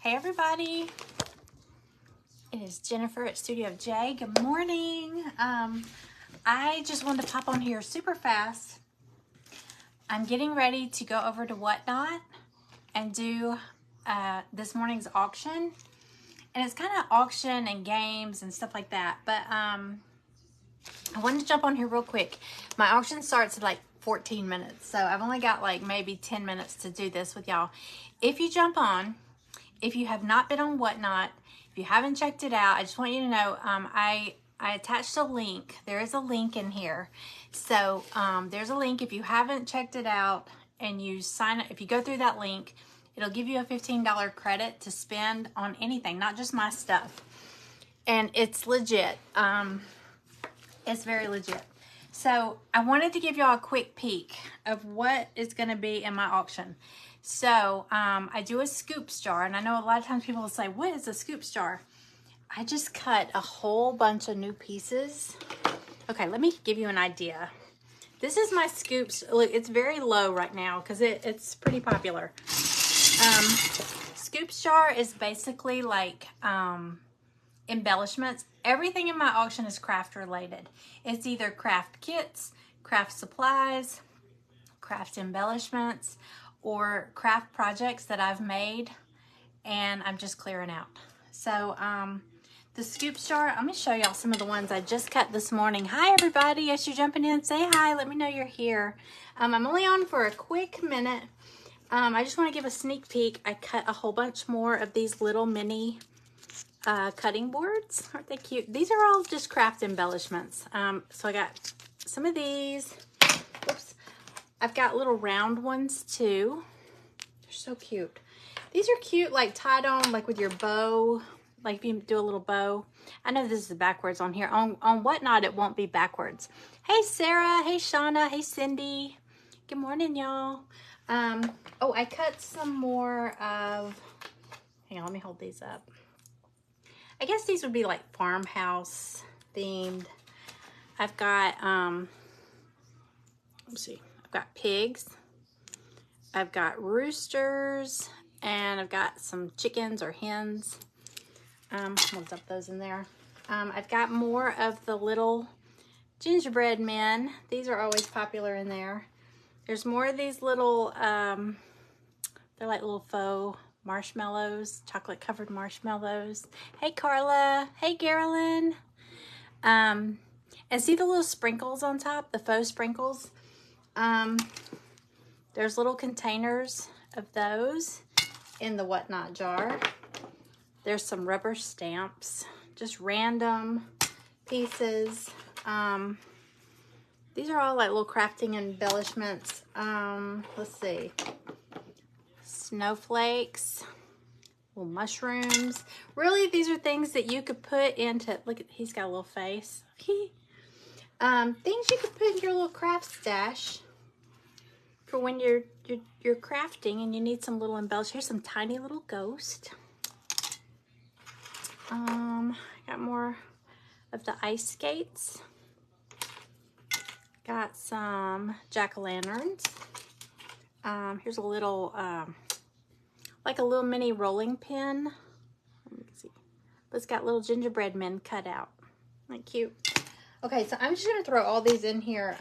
Hey everybody, it is Jennifer at Studio J. Good morning. I just wanted to pop on here super fast. I'm getting ready to go over to Whatnot and do this morning's auction. And it's kind of auction and games and stuff like that. But I wanted to jump on here real quick. My auction starts in like 14 minutes. So I've only got like maybe 10 minutes to do this with y'all. If you jump on, if you have not been on Whatnot, if you haven't checked it out, I just want you to know I attached a link. There is a link in here. So there's a link. If you haven't checked it out and you sign up, if you go through that link, it'll give you a $15 credit to spend on anything, not just my stuff. And it's legit. It's very legit. So I wanted to give y'all a quick peek of what is going to be in my auction. So I do a scoops jar, and I know a lot of times people will say, what is a scoops jar? I just cut a whole bunch of new pieces. Okay, let me give you an idea. This is my scoops. Look, it's very low right now because it's pretty popular. Scoops jar is basically like embellishments. Everything in my auction is craft related. It's either craft kits, craft supplies, craft embellishments, or craft projects that I've made and I'm just clearing out. So the scoops jar, I'm gonna show y'all some of the ones I just cut this morning. Hi everybody, as you're jumping in, say hi, let me know you're here. I'm only on for a quick minute. I just want to give a sneak peek. I cut a whole bunch more of these little mini cutting boards. Aren't they cute? These are all just craft embellishments. So I got some of these. Whoops. I've got little round ones too. They're so cute. These are cute, like tied on, like with your bow, like if you do a little bow. I know this is backwards on here. On Whatnot, it won't be backwards. Hey, Sarah. Hey, Shauna. Hey, Cindy. Good morning, y'all. Oh, I cut some more of, hang on, let me hold these up. I guess these would be like farmhouse themed. I've got, let's see. I've got pigs, I've got roosters, and I've got some chickens or hens. We'll dump those in there. I've got more of the little gingerbread men. These are always popular in there. There's more of these little, they're like little faux marshmallows, chocolate covered marshmallows. Hey Carla, hey Carolyn. And see the little sprinkles on top, the faux sprinkles? There's little containers of those in the Whatnot jar. There's some rubber stamps, just random pieces. These are all like little crafting embellishments. Let's see. Snowflakes, little mushrooms. Really, these are things that you could put into, look at, he's got a little face. Things you could put in your little craft stash for when you're crafting and you need some little embellish. Here's some tiny little ghost. I got more of the ice skates. Got some jack-o'-lanterns. Here's a little, like a little mini rolling pin. Let me see. But it's got little gingerbread men cut out. Isn't that cute? Okay, so I'm just gonna throw all these in here.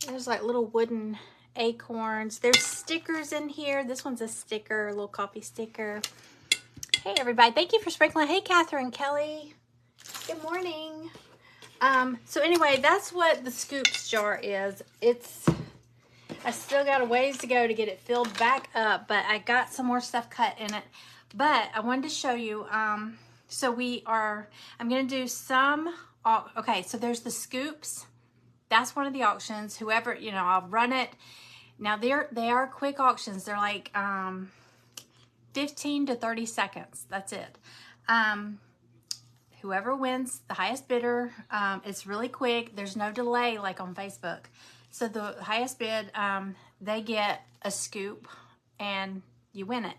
There's like little wooden acorns. There's stickers in here. This one's a sticker, a little coffee sticker. Hey everybody, thank you for sprinkling. Hey Catherine Kelly, good morning. So anyway, that's what the scoops jar is. I still got a ways to go to get it filled back up, but I got some more stuff cut in it. But I wanted to show you, so I'm gonna do some, okay, so there's the scoops. That's one of the auctions. Whoever, you know, I'll run it. Now they are quick auctions. They're like 15 to 30 seconds. That's it. Whoever wins, the highest bidder, it's really quick. There's no delay like on Facebook. So the highest bid, they get a scoop and you win it.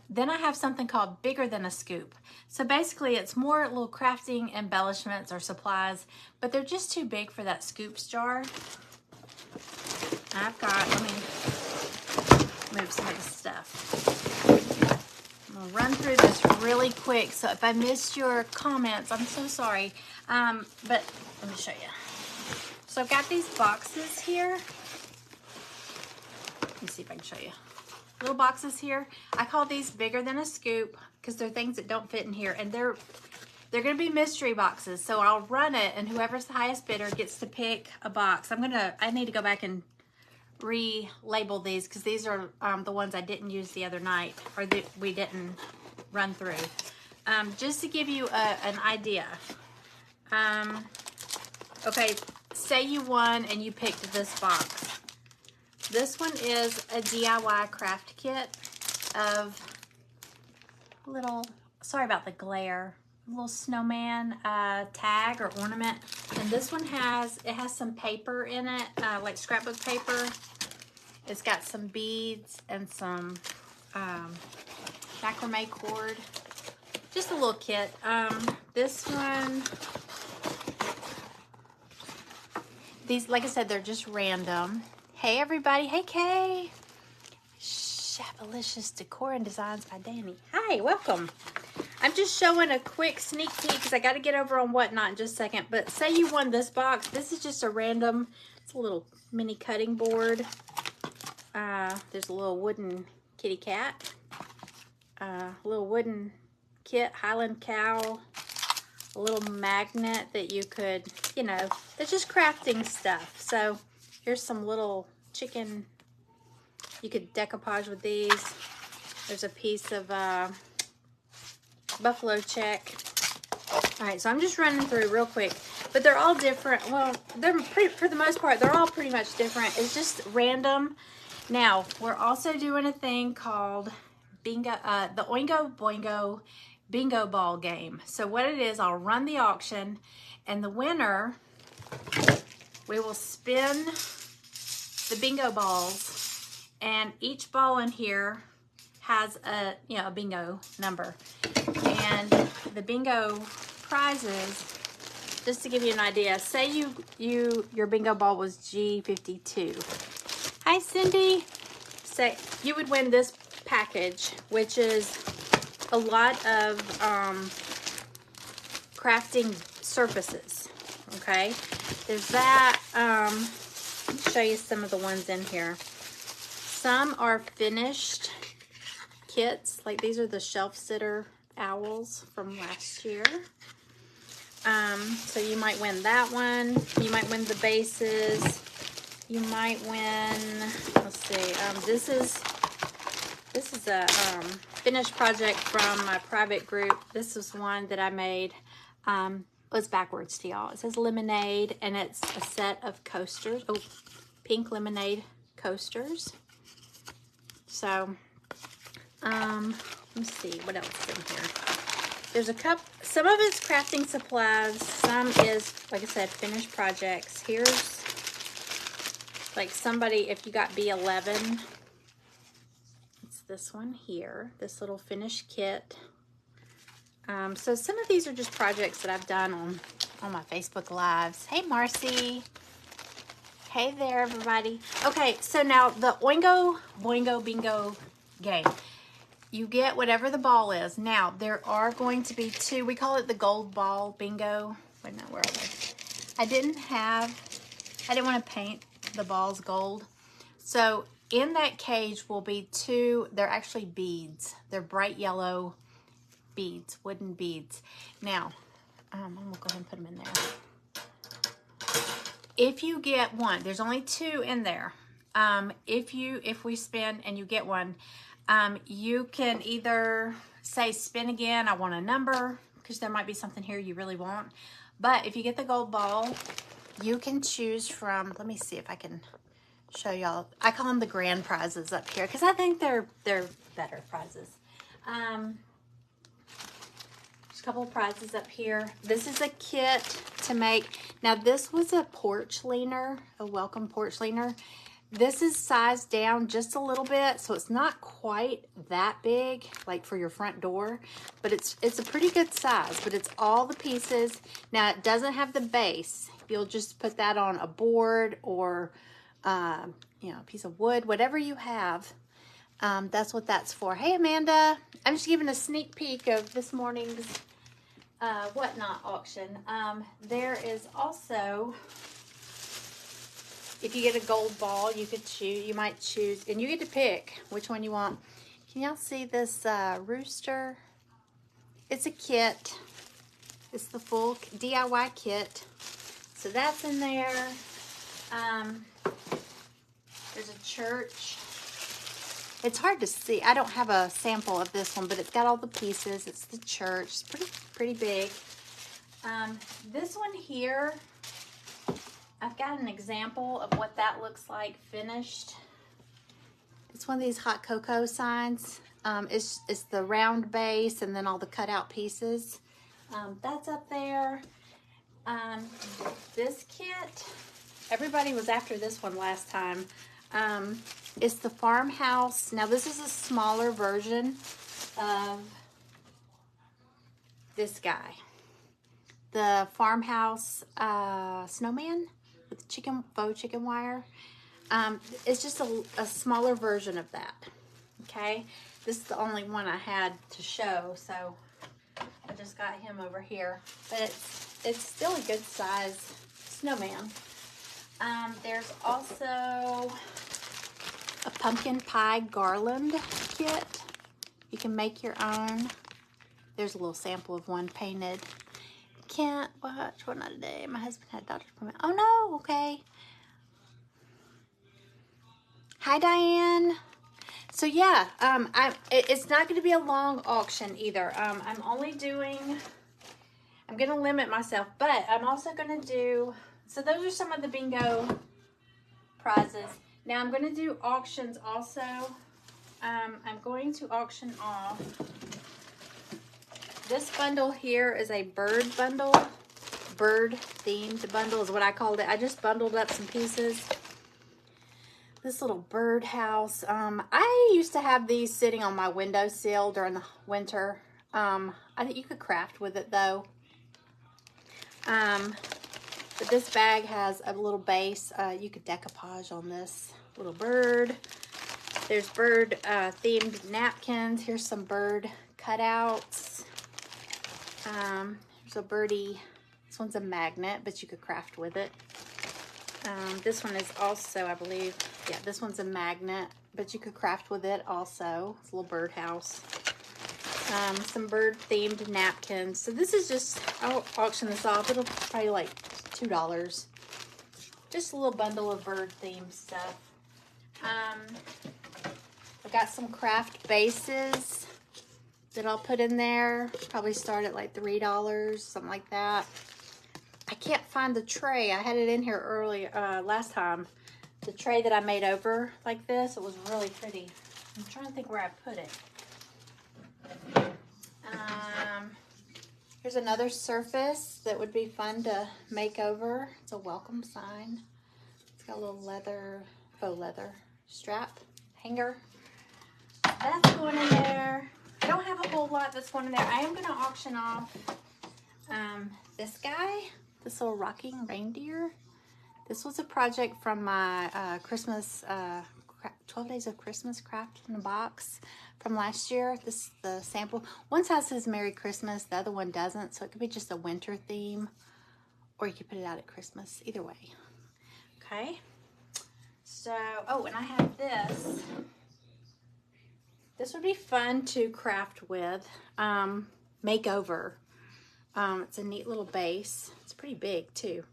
Then I have something called bigger than a scoop. So basically it's more little crafting embellishments or supplies, but they're just too big for that scoops jar. I've got, let me move some of the stuff. I'll run through this really quick. So if I missed your comments, I'm so sorry. But let me show you. So I've got these boxes here. Let me see if I can show you. Little boxes here. I call these bigger than a scoop because they're things that don't fit in here, and they're going to be mystery boxes. So I'll run it, and whoever's the highest bidder gets to pick a box. I need to go back and relabel these because these are the ones I didn't use the other night, or that we didn't run through. Just to give you an idea. Okay, say you won and you picked this box. This one is a DIY craft kit of little, sorry about the glare, little snowman tag or ornament. And this one has some paper in it, like scrapbook paper. It's got some beads and some macrame cord. Just a little kit. This one, these, like I said, they're just random. Hey everybody, hey Kay. Shabalicious Decor and Designs by Danny. Hi, welcome. I'm just showing a quick sneak peek because I got to get over on Whatnot in just a second. But say you won this box. This is just a random, it's a little mini cutting board. There's a little wooden kitty cat. A little wooden kit, Highland cow. A little magnet that you could, you know, it's just crafting stuff. So here's some little chicken. You could decoupage with these. There's a piece of buffalo check. All right, so I'm just running through real quick, but they're all different. Well, for the most part, they're all pretty much different. It's just random. Now, we're also doing a thing called bingo, the Oingo Boingo bingo ball game. So what it is, I'll run the auction, and the winner, we will spin the bingo balls, and each ball in here has a bingo number. And the bingo prizes, just to give you an idea, say your bingo ball was G52. Hi Cindy. Say you would win this package, which is a lot of crafting surfaces. Okay, there's that. Let me show you some of the ones in here. Some are finished kits, like these are the shelf sitter owls from last year. So you might win that one. You might win the bases. You might win, let's see, this is a finished project from my private group. This is one that I made. It's backwards to y'all. It says lemonade, and it's a set of coasters. Oh, pink lemonade coasters. So, let's see what else is in here. There's a cup. Some of it's crafting supplies. Some is, like I said, finished projects. Here's like somebody, if you got B11, it's this one here, this little finished kit. So some of these are just projects that I've done on my Facebook Lives. Hey, Marcy. Hey there, everybody. Okay, so now the Oingo Boingo Bingo game. You get whatever the ball is. Now, there are going to be two. We call it the gold ball bingo. Wait, no, where are they? I didn't want to paint the balls gold. So in that cage will be two, they're actually beads. They're bright yellow beads, wooden beads. Now, I'm gonna go ahead and put them in there. If you get one, there's only two in there. If we spin and you get one, you can either say spin again, I want a number, because there might be something here you really want. But if you get the gold ball, you can choose from, let me see if I can show y'all. I call them the grand prizes up here because I think they're better prizes. There's a couple of prizes up here. This is a kit to make. Now this was a porch leaner, a welcome porch leaner. This is sized down just a little bit, so it's not quite that big, like for your front door, but it's a pretty good size, but it's all the pieces. Now it doesn't have the base. You'll just put that on a board or, a piece of wood, whatever you have. That's what that's for. Hey, Amanda. I'm just giving a sneak peek of this morning's Whatnot auction. There is also, if you get a gold ball, you could choose. You might choose, and you get to pick which one you want. Can y'all see this rooster? It's a kit. It's the full DIY kit. So that's in there. There's a church. It's hard to see. I don't have a sample of this one, but it's got all the pieces. It's the church. It's pretty big. This one here, I've got an example of what that looks like finished. It's one of these hot cocoa signs. It's the round base and then all the cutout pieces. That's up there. This kit, everybody was after this one last time. It's the farmhouse. Now this is a smaller version of this guy. The farmhouse snowman with faux chicken wire. It's just a smaller version of that. Okay, this is the only one I had to show, so I just got him over here. But it's still a good size snowman. There's also a pumpkin pie garland kit. You can make your own. There's a little sample of one painted. Can't watch What Not Today. My husband had doctor's appointment. Oh no, okay. Hi Diane. So yeah, it's not going to be a long auction either. I'm going to limit myself, but I'm also going to do, so those are some of the bingo prizes. Now I'm going to do auctions also. I'm going to auction off. This bundle here is a bird bundle. Bird themed bundle is what I called it. I just bundled up some pieces. This little bird house. I used to have these sitting on my windowsill during the winter. I think you could craft with it though. But this bag has a little base. You could decoupage on this little bird. There's bird themed napkins. Here's some bird cutouts. There's a birdie. This one's a magnet, but you could craft with it. This one is also, I believe, yeah, this one's a magnet, but you could craft with it also. It's a little birdhouse. Some bird themed napkins. So this is just, I'll auction this off. It'll probably like $2. Just a little bundle of bird themed stuff. I've got some craft bases that I'll put in there. Probably start at like $3, something like that. I can't find the tray. I had it in here early last time. The tray that I made over like this, it was really pretty. I'm trying to think where I put it. Here's another surface that would be fun to make over. It's a welcome sign. It's got a little leather, faux leather strap hanger. That's going in there. I don't have a whole lot that's going in there. I am going to auction off this guy. This little rocking reindeer. This was a project from my Christmas, 12 Days of Christmas Craft in a Box from last year. This is the sample. One side says Merry Christmas, the other one doesn't. So it could be just a winter theme, or you could put it out at Christmas. Either way. Okay. So, oh, and I have this. This would be fun to craft with. Makeover. It's a neat little base. It's pretty big too.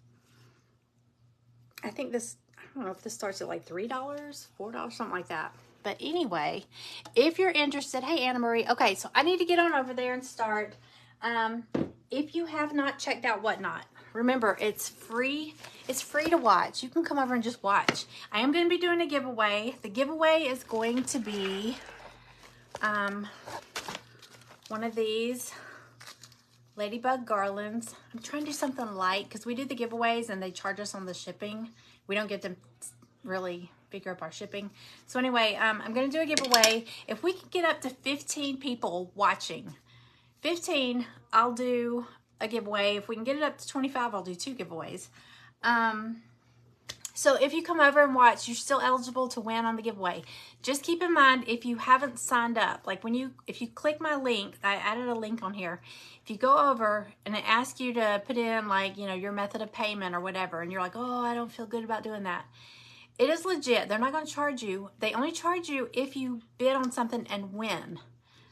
I think this, I don't know if this starts at like $3, $4, something like that. But anyway, if you're interested, hey Anna Marie. Okay, so I need to get on over there and start. If you have not checked out Whatnot, remember it's free. It's free to watch. You can come over and just watch. I am going to be doing a giveaway. The giveaway is going to be one of these Ladybug garlands. I'm trying to do something light because we do the giveaways and they charge us on the shipping. We don't get to really figure up our shipping. So anyway, I'm going to do a giveaway. If we can get up to 15 people watching, 15, I'll do a giveaway. If we can get it up to 25, I'll do 2 giveaways. So if you come over and watch, you're still eligible to win on the giveaway. Just keep in mind, if you haven't signed up, like if you click my link, I added a link on here. If you go over and it asks you to put in like, you know, your method of payment or whatever, and you're like, oh, I don't feel good about doing that. It is legit. They're not going to charge you. They only charge you if you bid on something and win.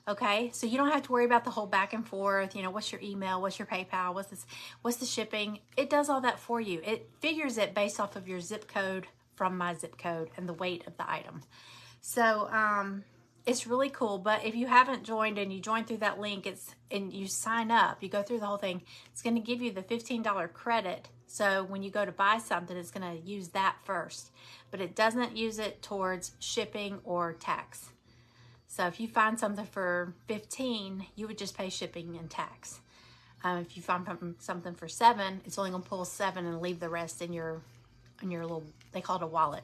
Okay, so you don't have to worry about the whole back and forth, you know, what's your email, what's your PayPal, what's the shipping. It does all that for you. It figures it based off of your zip code from my zip code and the weight of the item. So it's really cool. But if you haven't joined and you join through that link, and you sign up, you go through the whole thing, it's going to give you the $15 credit. So when you go to buy something, it's going to use that first, but it doesn't use it towards shipping or tax. So if you find something for $15, you would just pay shipping and tax. If you find something for $7, it's only going to pull $7 and leave the rest in your little, they call it a wallet.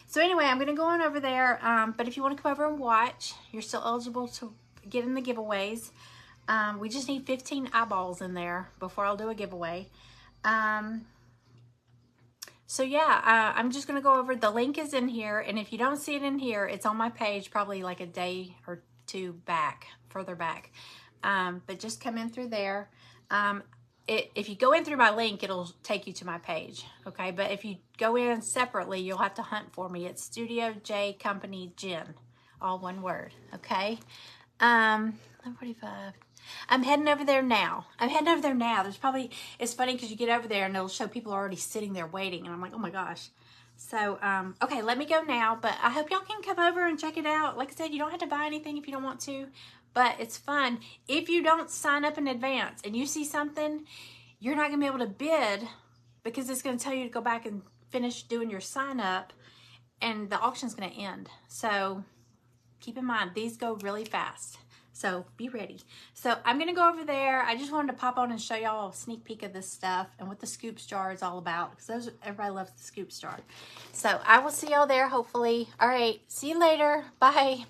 So anyway, I'm going to go on over there. But if you want to come over and watch, you're still eligible to get in the giveaways. We just need 15 eyeballs in there before I'll do a giveaway. So yeah, I'm just going to go over, the link is in here, and if you don't see it in here, it's on my page probably like a day or two further back. But just come in through there. If you go in through my link, it'll take you to my page, okay? But if you go in separately, you'll have to hunt for me. It's Studio J Company Jen, all one word, okay? 45. I'm heading over there now. It's funny because you get over there and it'll show people already sitting there waiting. And I'm like, oh my gosh. So, okay, let me go now. But I hope y'all can come over and check it out. Like I said, you don't have to buy anything if you don't want to. But it's fun. If you don't sign up in advance and you see something, you're not going to be able to bid because it's going to tell you to go back and finish doing your sign up. And the auction's going to end. So, keep in mind, these go really fast. So be ready. So I'm going to go over there. I just wanted to pop on and show y'all a sneak peek of this stuff and what the Scoops jar is all about. Because everybody loves the Scoops jar. So I will see y'all there, hopefully. All right. See you later. Bye.